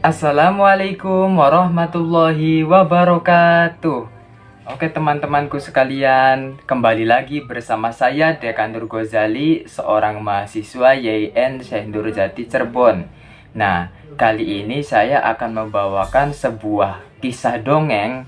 Assalamualaikum warahmatullahi wabarakatuh. Oke teman-temanku sekalian, kembali lagi bersama saya Dekan Nur Ghazali, seorang mahasiswa YIN Syekh Nurjati Cirebon. Nah, kali ini saya akan membawakan sebuah kisah dongeng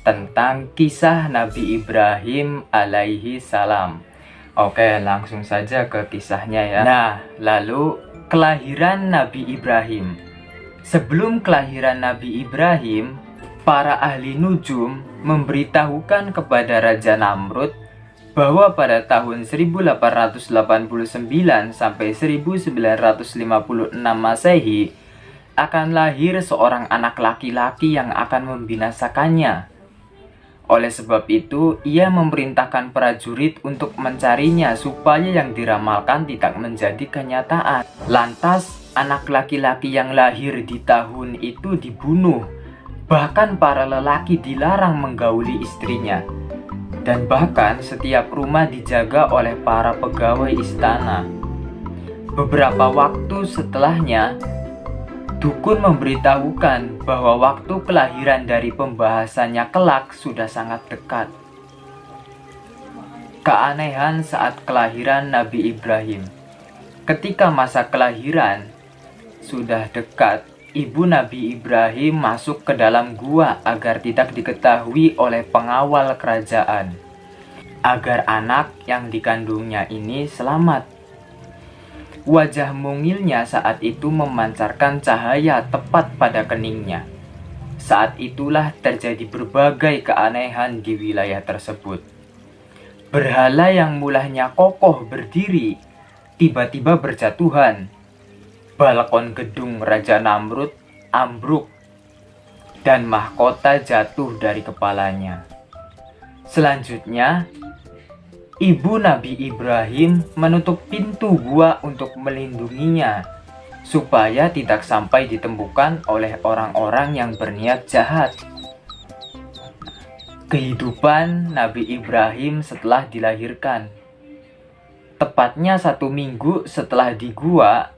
tentang kisah Nabi Ibrahim alaihi salam. Oke, langsung saja ke kisahnya ya. Nah, lalu kelahiran Nabi Ibrahim. Sebelum kelahiran Nabi Ibrahim, para ahli nujum memberitahukan kepada Raja Namrud bahwa pada tahun 1889 sampai 1956 Masehi akan lahir seorang anak laki-laki yang akan membinasakannya. Oleh sebab itu, ia memerintahkan prajurit untuk mencarinya supaya yang diramalkan tidak menjadi kenyataan. Lantas, anak laki-laki yang lahir di tahun itu dibunuh. Bahkan para lelaki dilarang menggauli istrinya. Dan bahkan setiap rumah dijaga oleh para pegawai istana. Beberapa waktu setelahnya, dukun memberitahukan bahwa waktu kelahiran dari pembahasannya kelak sudah sangat dekat. Keanehan saat kelahiran Nabi Ibrahim. Ketika masa kelahiran sudah dekat, ibu Nabi Ibrahim masuk ke dalam gua agar tidak diketahui oleh pengawal kerajaan, agar anak yang dikandungnya ini selamat. Wajah mungilnya saat itu memancarkan cahaya tepat pada keningnya. Saat itulah terjadi berbagai keanehan di wilayah tersebut. Berhala yang mulanya kokoh berdiri, tiba-tiba berjatuhan. Balkon gedung Raja Namrud ambruk, dan mahkota jatuh dari kepalanya. Selanjutnya, ibu Nabi Ibrahim menutup pintu gua untuk melindunginya, supaya tidak sampai ditemukan oleh orang-orang yang berniat jahat. Kehidupan Nabi Ibrahim setelah dilahirkan. Tepatnya 1 minggu setelah di gua,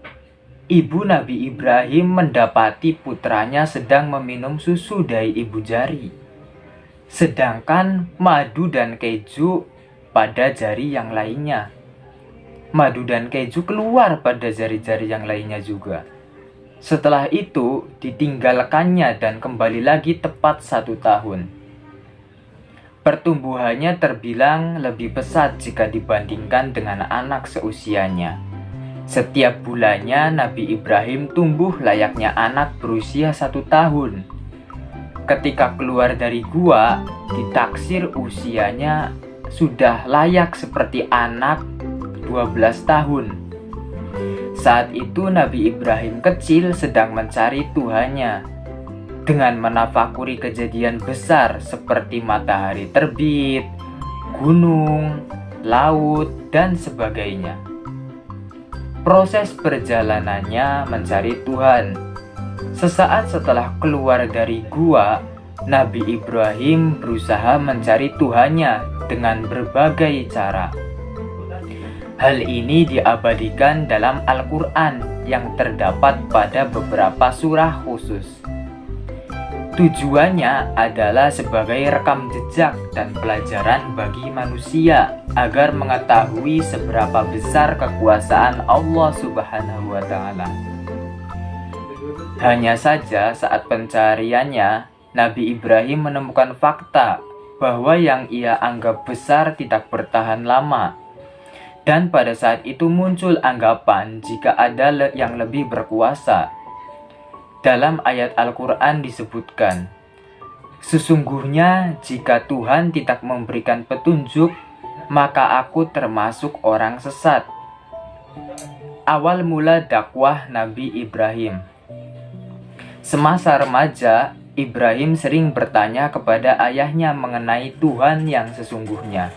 ibu Nabi Ibrahim mendapati putranya sedang meminum susu dari ibu jari. Sedangkan madu dan keju pada jari yang lainnya. Madu dan keju keluar pada jari-jari yang lainnya juga. Setelah itu ditinggalkannya dan kembali lagi tepat 1 tahun. Pertumbuhannya terbilang lebih pesat jika dibandingkan dengan anak seusianya. Setiap bulannya Nabi Ibrahim tumbuh layaknya anak berusia 1 tahun. Ketika keluar dari gua, ditaksir usianya sudah layak seperti anak 12 tahun. Saat itu Nabi Ibrahim kecil sedang mencari Tuhannya dengan menafakuri kejadian besar seperti matahari terbit, gunung, laut, dan sebagainya. Proses perjalanannya mencari Tuhan. Sesaat setelah keluar dari gua, Nabi Ibrahim berusaha mencari Tuhannya dengan berbagai cara. Hal ini diabadikan dalam Al-Quran yang terdapat pada beberapa surah khusus. Tujuannya adalah sebagai rekam jejak dan pelajaran bagi manusia agar mengetahui seberapa besar kekuasaan Allah Subhanahu wa Ta'ala. Hanya saja saat pencariannya, Nabi Ibrahim menemukan fakta bahwa yang ia anggap besar tidak bertahan lama. Dan pada saat itu muncul anggapan jika ada yang lebih berkuasa. Dalam ayat Al-Quran disebutkan, "Sesungguhnya jika Tuhan tidak memberikan petunjuk, maka aku termasuk orang sesat." Awal mula dakwah Nabi Ibrahim. Semasa remaja, Ibrahim sering bertanya kepada ayahnya mengenai Tuhan yang sesungguhnya.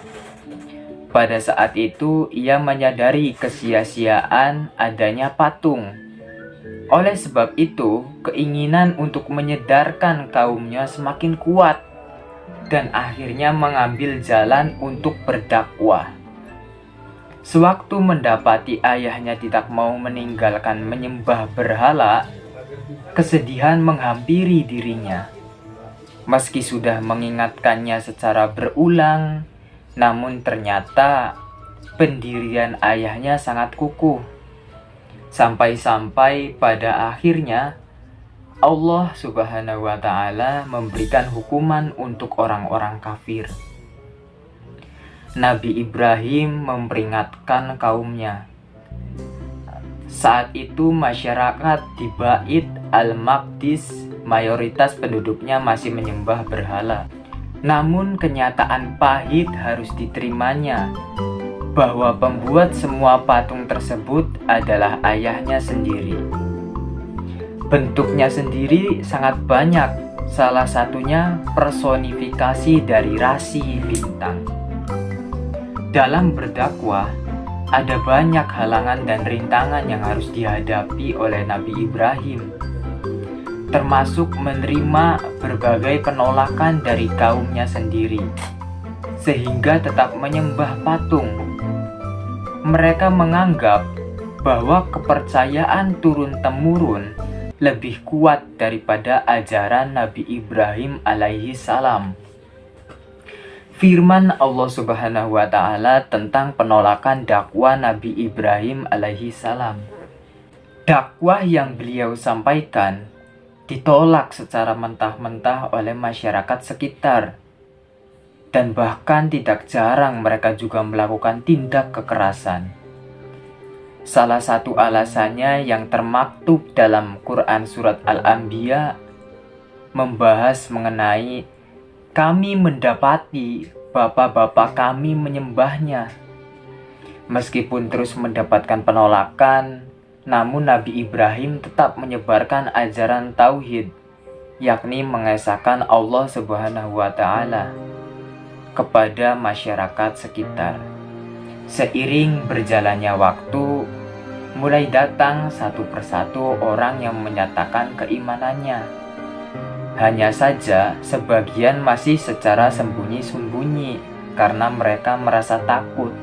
Pada saat itu, ia menyadari kesia-siaan adanya patung. Oleh sebab itu, keinginan untuk menyedarkan kaumnya semakin kuat dan akhirnya mengambil jalan untuk berdakwah. Sewaktu mendapati ayahnya tidak mau meninggalkan menyembah berhala, Kesedihan menghampiri dirinya. Meski sudah mengingatkannya secara berulang, namun ternyata pendirian ayahnya sangat kukuh. Sampai-sampai pada akhirnya Allah Subhanahu wa Ta'ala memberikan hukuman untuk orang-orang kafir. Nabi Ibrahim memperingatkan kaumnya. Saat itu masyarakat di Bait Al-Maqdis mayoritas penduduknya masih menyembah berhala. Namun kenyataan pahit harus diterimanya bahwa pembuat semua patung tersebut adalah ayahnya sendiri. Bentuknya sendiri sangat banyak, salah satunya personifikasi dari rasi bintang. Dalam berdakwah, ada banyak halangan dan rintangan yang harus dihadapi oleh Nabi Ibrahim, termasuk menerima berbagai penolakan dari kaumnya sendiri, sehingga tetap menyembah patung. Mereka menganggap bahwa kepercayaan turun-temurun lebih kuat daripada ajaran Nabi Ibrahim alaihi salam. Firman Allah Subhanahu wa Ta'ala tentang penolakan dakwah Nabi Ibrahim alaihi salam. Dakwah yang beliau sampaikan ditolak secara mentah-mentah oleh masyarakat sekitar, dan bahkan tidak jarang mereka juga melakukan tindak kekerasan. Salah satu alasannya yang termaktub dalam Quran Surat Al-Anbiya membahas mengenai kami mendapati bapak-bapak kami menyembahnya. Meskipun terus mendapatkan penolakan, namun Nabi Ibrahim tetap menyebarkan ajaran tauhid, yakni mengesahkan Allah Subhanahu wa Ta'ala kepada masyarakat sekitar. Seiring berjalannya waktu, mulai datang satu persatu orang yang menyatakan keimanannya. Hanya saja sebagian masih secara sembunyi-sembunyi karena mereka merasa takut.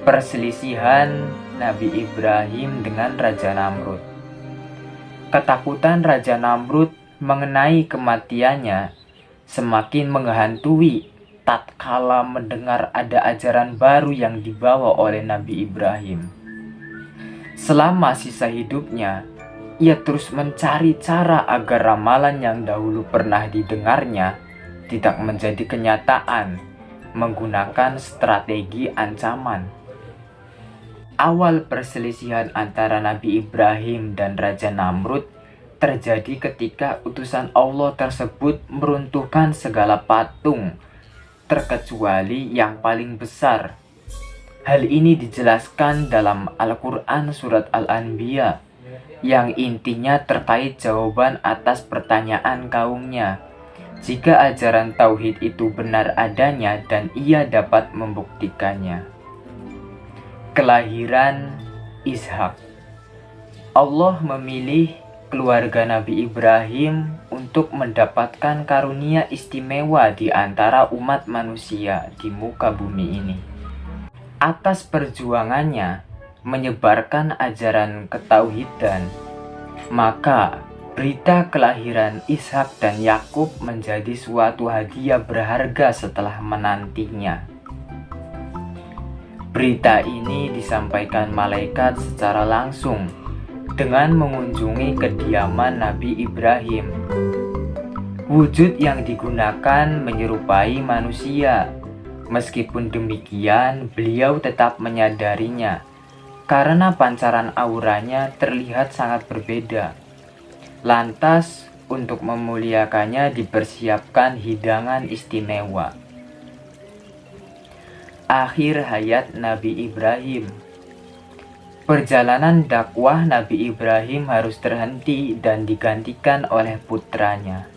Perselisihan Nabi Ibrahim dengan Raja Namrud. Ketakutan Raja Namrud mengenai kematiannya semakin menghantui tatkala mendengar ada ajaran baru yang dibawa oleh Nabi Ibrahim. Selama sisa hidupnya, ia terus mencari cara agar ramalan yang dahulu pernah didengarnya tidak menjadi kenyataan, menggunakan strategi ancaman. Awal perselisihan antara Nabi Ibrahim dan Raja Namrud terjadi ketika utusan Allah tersebut meruntuhkan segala patung, terkecuali yang paling besar. Hal ini dijelaskan dalam Al-Quran Surat Al-Anbiya, yang intinya terkait jawaban atas pertanyaan kaumnya jika ajaran tauhid itu benar adanya dan ia dapat membuktikannya. Kelahiran Ishak. Allah memilih keluarga Nabi Ibrahim untuk mendapatkan karunia istimewa di antara umat manusia di muka bumi ini. Atas perjuangannya menyebarkan ajaran ketauhidan, maka berita kelahiran Ishak dan Yakub menjadi suatu hadiah berharga setelah menantinya. Berita ini disampaikan malaikat secara langsung dengan mengunjungi kediaman Nabi Ibrahim. Wujud yang digunakan menyerupai manusia. Meskipun demikian, beliau tetap menyadarinya karena pancaran auranya terlihat sangat berbeda. Lantas, untuk memuliakannya dipersiapkan hidangan istimewa. Akhir hayat Nabi Ibrahim. Perjalanan dakwah Nabi Ibrahim harus terhenti dan digantikan oleh putranya.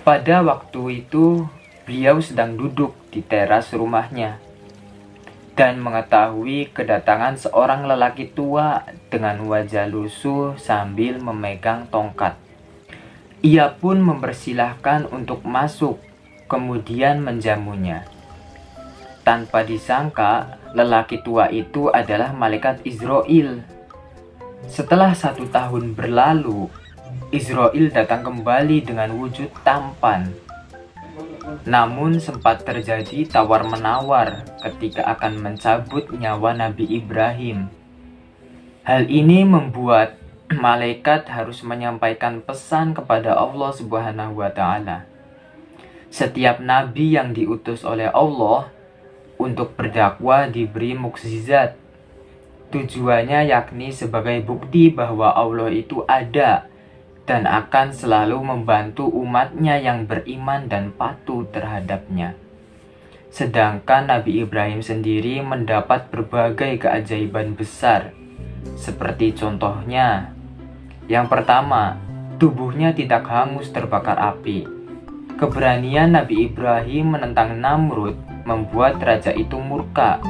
Pada waktu itu, beliau sedang duduk di teras rumahnya dan mengetahui kedatangan seorang lelaki tua dengan wajah lusuh sambil memegang tongkat. Ia pun mempersilahkan untuk masuk, kemudian menjamunya. Tanpa disangka, lelaki tua itu adalah malaikat Israel. Setelah 1 tahun berlalu, Israel datang kembali dengan wujud tampan. Namun sempat terjadi tawar-menawar ketika akan mencabut nyawa Nabi Ibrahim. Hal ini membuat malaikat harus menyampaikan pesan kepada Allah Subhanahu wa Ta'ala. Setiap nabi yang diutus oleh Allah untuk berdakwah diberi mukjizat. Tujuannya yakni sebagai bukti bahwa Allah itu ada dan akan selalu membantu umatnya yang beriman dan patuh terhadapnya. Sedangkan Nabi Ibrahim sendiri mendapat berbagai keajaiban besar. Seperti contohnya, yang pertama, tubuhnya tidak hangus terbakar api. Keberanian Nabi Ibrahim menentang Namrud membuat raja itu murka.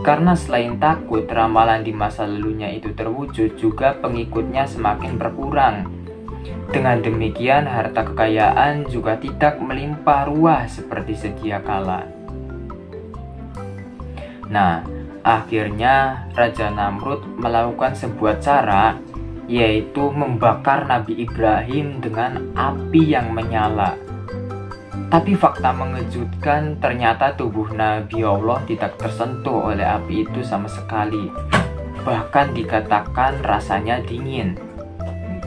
Karena selain takut ramalan di masa lalunya itu terwujud, juga pengikutnya semakin berkurang. Dengan demikian harta kekayaan juga tidak melimpah ruah seperti sedia kala. Nah, akhirnya Raja Namrud melakukan sebuah cara, yaitu membakar Nabi Ibrahim dengan api yang menyala. Tapi fakta mengejutkan, ternyata tubuh Nabi Allah tidak tersentuh oleh api itu sama sekali. Bahkan dikatakan rasanya dingin.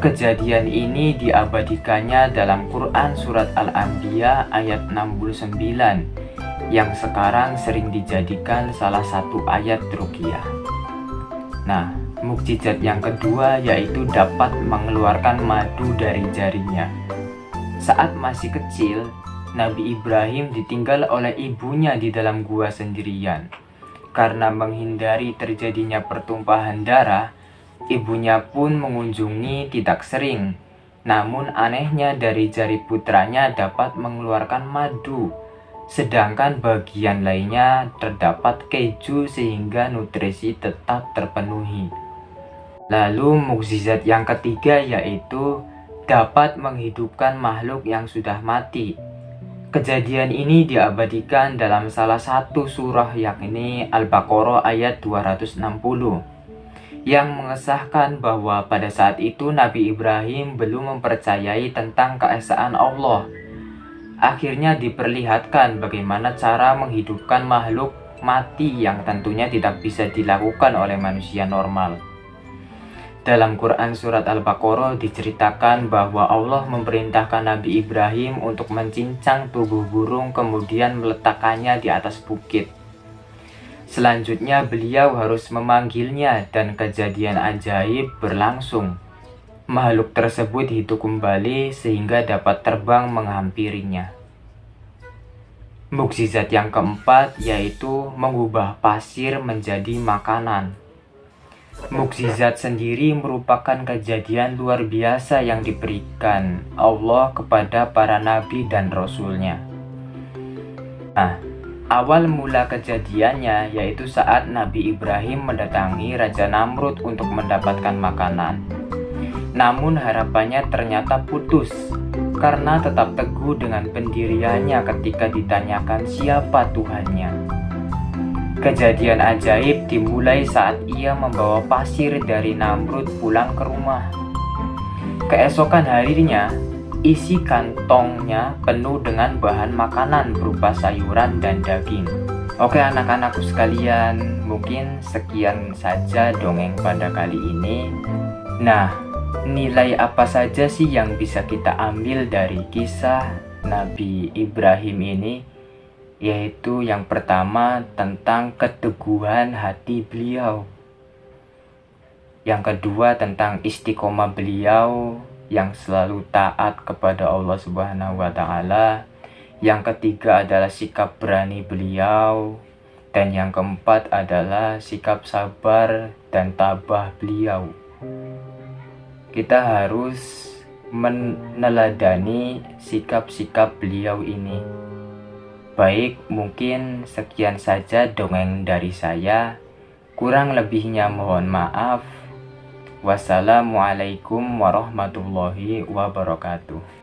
Kejadian ini diabadikannya dalam Quran Surat Al-Anbiya ayat 69, yang sekarang sering dijadikan salah satu ayat ruqyah. Nah, mukjizat yang kedua yaitu dapat mengeluarkan madu dari jarinya. Saat masih kecil, Nabi Ibrahim ditinggal oleh ibunya di dalam gua sendirian. Karena menghindari terjadinya pertumpahan darah, ibunya pun mengunjungi tidak sering. Namun anehnya dari jari putranya dapat mengeluarkan madu, sedangkan bagian lainnya terdapat keju sehingga nutrisi tetap terpenuhi. Lalu mukjizat yang ketiga yaitu dapat menghidupkan makhluk yang sudah mati. Kejadian ini diabadikan dalam salah satu surah yakni Al-Baqarah ayat 260 yang mengesahkan bahwa pada saat itu Nabi Ibrahim belum mempercayai tentang keesaan Allah. Akhirnya diperlihatkan bagaimana cara menghidupkan makhluk mati yang tentunya tidak bisa dilakukan oleh manusia normal. Dalam Quran Surat Al-Baqarah diceritakan bahwa Allah memerintahkan Nabi Ibrahim untuk mencincang tubuh burung kemudian meletakkannya di atas bukit. Selanjutnya beliau harus memanggilnya dan kejadian ajaib berlangsung. Makhluk tersebut hidup kembali sehingga dapat terbang menghampirinya. Mukjizat yang keempat yaitu mengubah pasir menjadi makanan. Mukjizat sendiri merupakan kejadian luar biasa yang diberikan Allah kepada para nabi dan rasulnya. Nah, awal mula kejadiannya yaitu saat Nabi Ibrahim mendatangi Raja Namrud untuk mendapatkan makanan. Namun harapannya ternyata putus karena tetap teguh dengan pendiriannya ketika ditanyakan siapa Tuhannya. Kejadian ajaib dimulai saat ia membawa pasir dari Namrud pulang ke rumah. Keesokan harinya, isi kantongnya penuh dengan bahan makanan berupa sayuran dan daging. Oke anak-anakku sekalian, mungkin sekian saja dongeng pada kali ini. Nah, nilai apa saja sih yang bisa kita ambil dari kisah Nabi Ibrahim ini? Yaitu yang pertama tentang keteguhan hati beliau. Yang kedua tentang istiqomah beliau yang selalu taat kepada Allah Subhanahu wa Ta'ala. Yang ketiga adalah sikap berani beliau. Dan yang keempat adalah sikap sabar dan tabah beliau. Kita harus meneladani sikap-sikap beliau ini. Baik, mungkin sekian saja dongeng dari saya. Kurang lebihnya mohon maaf. Wassalamualaikum warahmatullahi wabarakatuh.